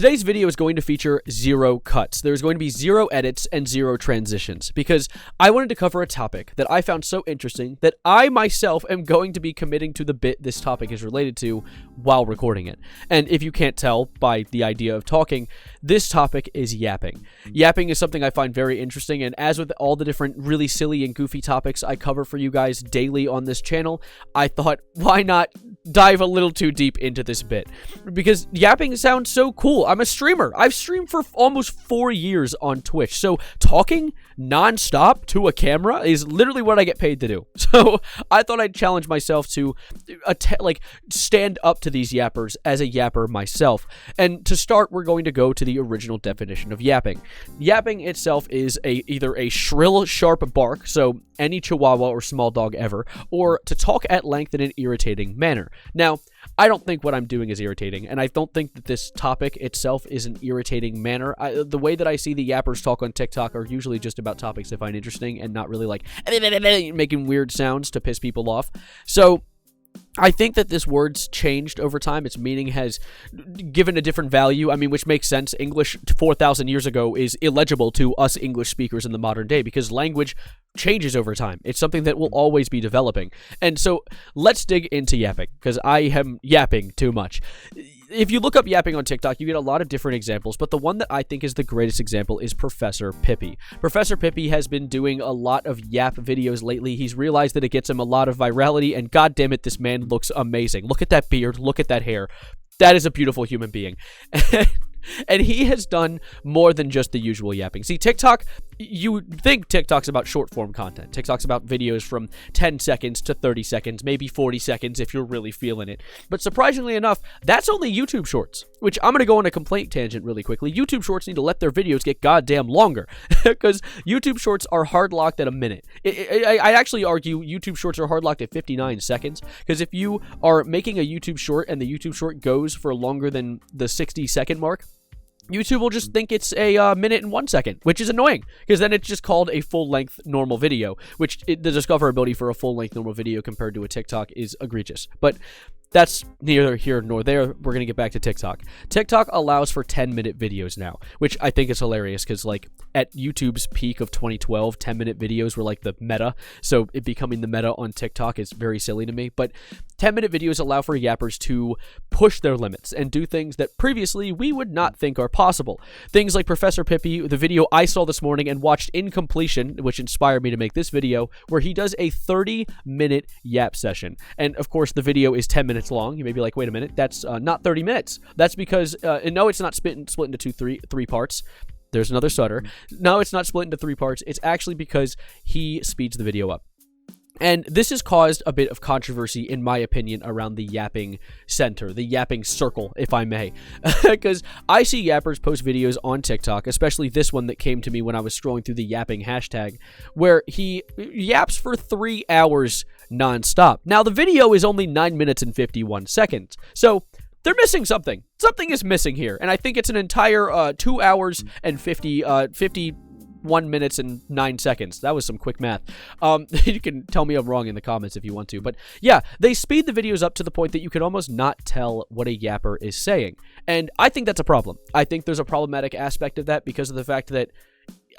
Today's video is going to feature 0 cuts. There's going to be 0 edits and 0 transitions because I wanted to cover a topic that I found so interesting that I myself am going to be committing to the bit this topic is related to while recording it. And if you can't tell by the idea of talking, this topic is yapping. Yapping is something I find very interesting, and as with all the different really silly and goofy topics I cover for you guys daily on this channel, I thought, why not dive a little too deep into this bit? Because yapping sounds so cool. I'm a streamer. I've streamed for almost 4 years on Twitch, so talking non-stop to a camera is literally what I get paid to do. So I thought I'd challenge myself to stand up to these yappers as a yapper myself. And to start, we're going to go to the original definition of yapping. Yapping itself is either a shrill, sharp bark, so any chihuahua or small dog ever, or to talk at length in an irritating manner. Now, I don't think what I'm doing is irritating, and I don't think that this topic itself is an irritating manner. The way that I see the yappers talk on TikTok are usually just about topics I find interesting and not really like making weird sounds to piss people off. So I think that this word's changed over time. Its meaning has given a different value. I mean, which makes sense. English 4,000 years ago is illegible to us English speakers in the modern day because language changes over time. It's something that will always be developing. And so let's dig into yapping because I am yapping too much. If you look up yapping on TikTok, you get a lot of different examples, but the one that I think is the greatest example is Professor Pippi. Professor Pippi has been doing a lot of yap videos lately. He's realized that it gets him a lot of virality, and god damn it, this man looks amazing. Look at that beard. Look at that hair. That is a beautiful human being. And he has done more than just the usual yapping. See, TikTok, you think TikTok's about short-form content. TikTok's about videos from 10 seconds to 30 seconds, maybe 40 seconds if you're really feeling it. But surprisingly enough, that's only YouTube Shorts, which I'm going to go on a complaint tangent really quickly. YouTube Shorts need to let their videos get goddamn longer because YouTube Shorts are hard-locked at a minute. I actually argue YouTube Shorts are hard-locked at 59 seconds because if you are making a YouTube Short and the YouTube Short goes for longer than the 60-second mark, YouTube will just think it's a minute and 1 second, which is annoying because then it's just called a full-length normal video, which the discoverability for a full-length normal video compared to a TikTok is egregious. But that's neither here nor there. We're going to get back to TikTok. TikTok allows for 10-minute videos now, which I think is hilarious because, like, at YouTube's peak of 2012, 10-minute videos were like the meta. So it becoming the meta on TikTok is very silly to me. But 10-minute videos allow for yappers to push their limits and do things that previously we would not think are possible. Things like Professor Pippi, the video I saw this morning and watched in completion, which inspired me to make this video, where he does a 30-minute yap session. And, of course, the video is 10 minutes long. You may be like, wait a minute, that's not 30 minutes. That's because, no, it's not split into three parts. There's another stutter. No, it's not split into 3 parts. It's actually because he speeds the video up. And this has caused a bit of controversy, in my opinion, around the yapping center, the yapping circle, if I may. Because I see yappers post videos on TikTok, especially this one that came to me when I was scrolling through the yapping hashtag, where he yaps for 3 hours nonstop. Now, the video is only 9 minutes and 51 seconds. So they're missing something. Something is missing here. And I think it's an entire 2 hours and 51 minutes and 9 seconds. That was some quick math. You can tell me I'm wrong in the comments if you want to. But yeah, they speed the videos up to the point that you can almost not tell what a yapper is saying. And I think that's a problem. I think there's a problematic aspect of that because of the fact that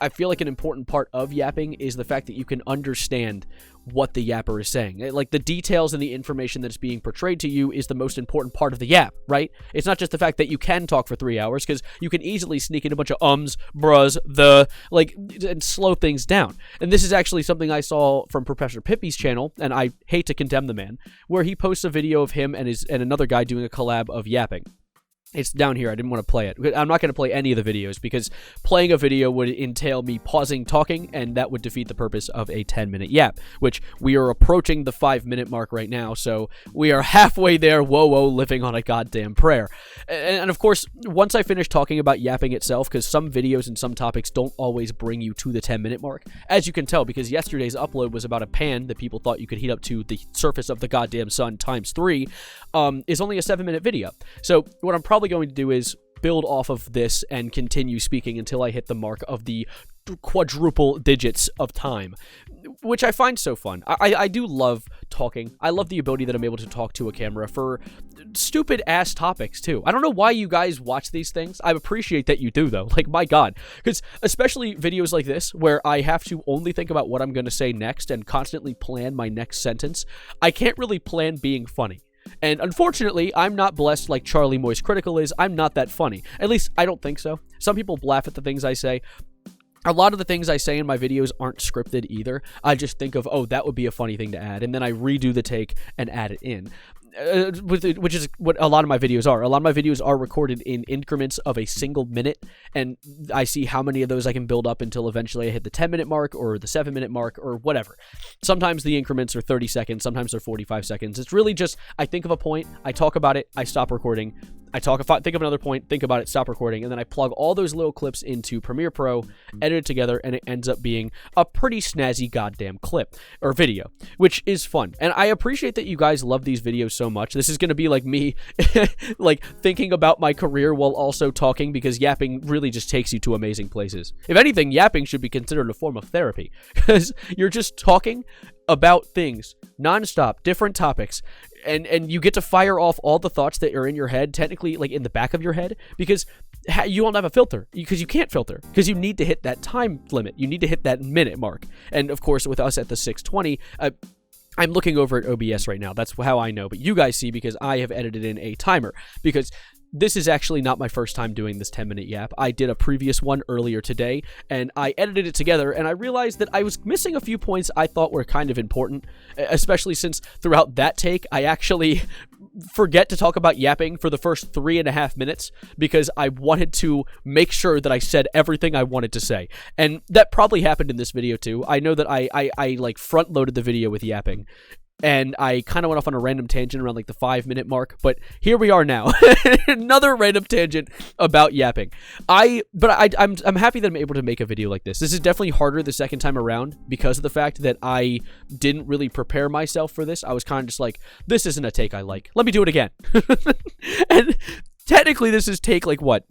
I feel like an important part of yapping is the fact that you can understand what the yapper is saying. Like, the details and the information that's being portrayed to you is the most important part of the yap, right? It's not just the fact that you can talk for 3 hours, because you can easily sneak in a bunch of ums, brus, and slow things down. And this is actually something I saw from Professor Pippi's channel, and I hate to condemn the man, where he posts a video of him and another guy doing a collab of yapping. It's down here. I didn't want to play it. I'm not going to play any of the videos because playing a video would entail me pausing talking, and that would defeat the purpose of a 10-minute yap, which we are approaching the 5-minute mark right now, so we are halfway there, whoa, living on a goddamn prayer. And of course, once I finish talking about yapping itself, because some videos and some topics don't always bring you to the 10-minute mark, as you can tell, because yesterday's upload was about a pan that people thought you could heat up to the surface of the goddamn sun times 3, is only a 7-minute video. So what I'm probably going to do is build off of this and continue speaking until I hit the mark of the quadruple digits of time, which I find so fun. I do love talking. I love the ability that I'm able to talk to a camera for stupid ass topics too. I don't know why you guys watch these things. I appreciate that you do though. Like, my God, because especially videos like this where I have to only think about what I'm going to say next and constantly plan my next sentence. I can't really plan being funny. And unfortunately, I'm not blessed like Charlie Moist Critical is. I'm not that funny. At least, I don't think so. Some people laugh at the things I say. A lot of the things I say in my videos aren't scripted either. I just think of, oh, that would be a funny thing to add, and then I redo the take and add it in. Which is what a lot of my videos are. A lot of my videos are recorded in increments of a single minute, and I see how many of those I can build up until eventually I hit the 10-minute mark or the 7-minute mark or whatever. Sometimes the increments are 30 seconds, sometimes they're 45 seconds. It's really just, I think of a point, I talk about it, I stop recording, think of another point, think about it, stop recording, and then I plug all those little clips into Premiere Pro, edit it together, and it ends up being a pretty snazzy goddamn clip, or video, which is fun. And I appreciate that you guys love these videos so much. This is going to be like me, like, thinking about my career while also talking, because yapping really just takes you to amazing places. If anything, yapping should be considered a form of therapy, because you're just talking about things nonstop, different topics, and you get to fire off all the thoughts that are in your head, technically, like, in the back of your head, because you won't have a filter, because you can't filter, because you need to hit that time limit. You need to hit that minute mark. And of course, with us at the 620, I'm looking over at OBS right now. That's how I know, but you guys see because I have edited in a timer, because this is actually not my first time doing this 10-minute yap. I did a previous one earlier today, and I edited it together, and I realized that I was missing a few points I thought were kind of important, especially since throughout that take, I actually forget to talk about yapping for the first 3.5 minutes, because I wanted to make sure that I said everything I wanted to say. And that probably happened in this video too. I know that I like front-loaded the video with yapping, and I kind of went off on a random tangent around like the 5-minute mark, but here we are now. Another random tangent about yapping. I'm happy that I'm able to make a video like this. This is definitely harder the second time around because of the fact that I didn't really prepare myself for this. I was kind of just like, this isn't a take I like. Let me do it again. And technically this is take like what?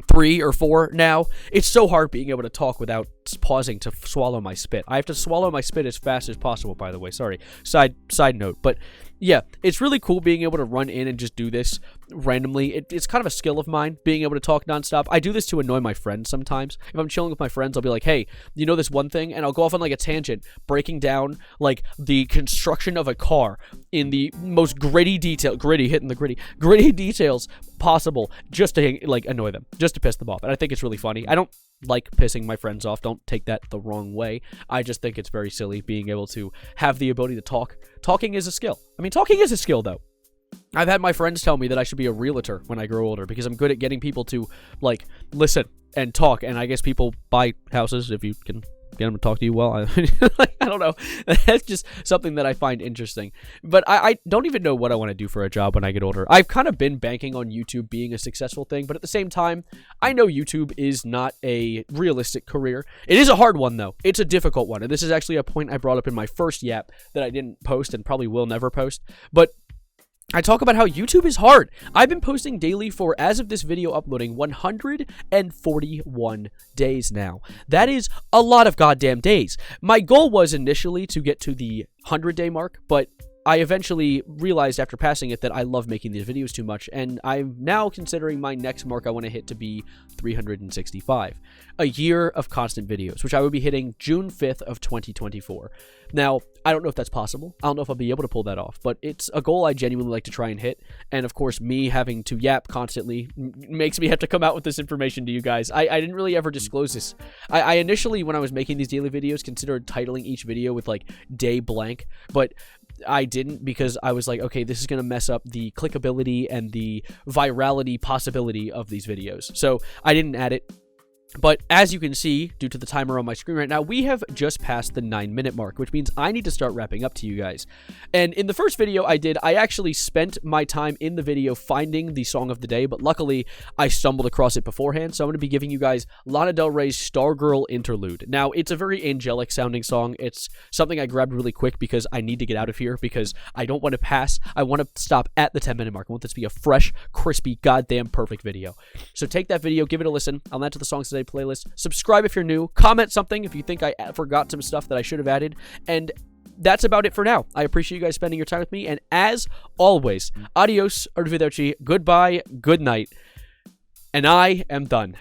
3 or 4 now. It's so hard being able to talk without pausing to swallow my spit. I have to swallow my spit as fast as possible, by the way. Sorry. Side note. But yeah, it's really cool being able to run in and just do this randomly. It's kind of a skill of mine, being able to talk nonstop. I do this to annoy my friends sometimes. If I'm chilling with my friends, I'll be like, hey, you know this one thing? And I'll go off on like a tangent, breaking down like the construction of a car in the most gritty details possible, just to like annoy them, just to piss them off. And I think it's really funny. I don't like pissing my friends off. Don't take that the wrong way. I just think it's very silly being able to have the ability to talk. Talking is a skill. I mean, talking is a skill, though. I've had my friends tell me that I should be a realtor when I grow older, because I'm good at getting people to, like, listen and talk. And I guess people buy houses if you can get them to talk to you well. I don't know. That's just something that I find interesting. But I don't even know what I want to do for a job when I get older. I've kind of been banking on YouTube being a successful thing, but at the same time, I know YouTube is not a realistic career. It is a hard one, though. It's a difficult one. And this is actually a point I brought up in my first yap that I didn't post and probably will never post. But I talk about how YouTube is hard. I've been posting daily for, as of this video uploading, 141 days now. That is a lot of goddamn days. My goal was initially to get to the 100-day mark, but I eventually realized after passing it that I love making these videos too much, and I'm now considering my next mark I want to hit to be 365. A year of constant videos, which I would be hitting June 5th of 2024. Now, I don't know if that's possible. I don't know if I'll be able to pull that off, but it's a goal I genuinely like to try and hit. And of course, me having to yap constantly makes me have to come out with this information to you guys. I didn't really ever disclose this. I initially, when I was making these daily videos, considered titling each video with like day blank, but I didn't, because I was like, okay, this is going to mess up the clickability and the virality possibility of these videos. So I didn't add it. But as you can see, due to the timer on my screen right now, we have just passed the 9-minute mark, which means I need to start wrapping up to you guys. And in the first video I did, I actually spent my time in the video finding the song of the day, but luckily I stumbled across it beforehand, so I'm going to be giving you guys Lana Del Rey's Stargirl Interlude. Now, it's a very angelic sounding song. It's something I grabbed really quick because I need to get out of here, because I don't want to pass. I want to stop at the 10-minute mark. I want this to be a fresh, crispy, goddamn perfect video. So take that video, give it a listen. I'll add to the songs today. playlist. Subscribe if you're new. Comment something if you think I forgot some stuff that I should have added. And that's about it for now. I appreciate you guys spending your time with me. And as always, adios, arrivederci, goodbye, good night. And I am done.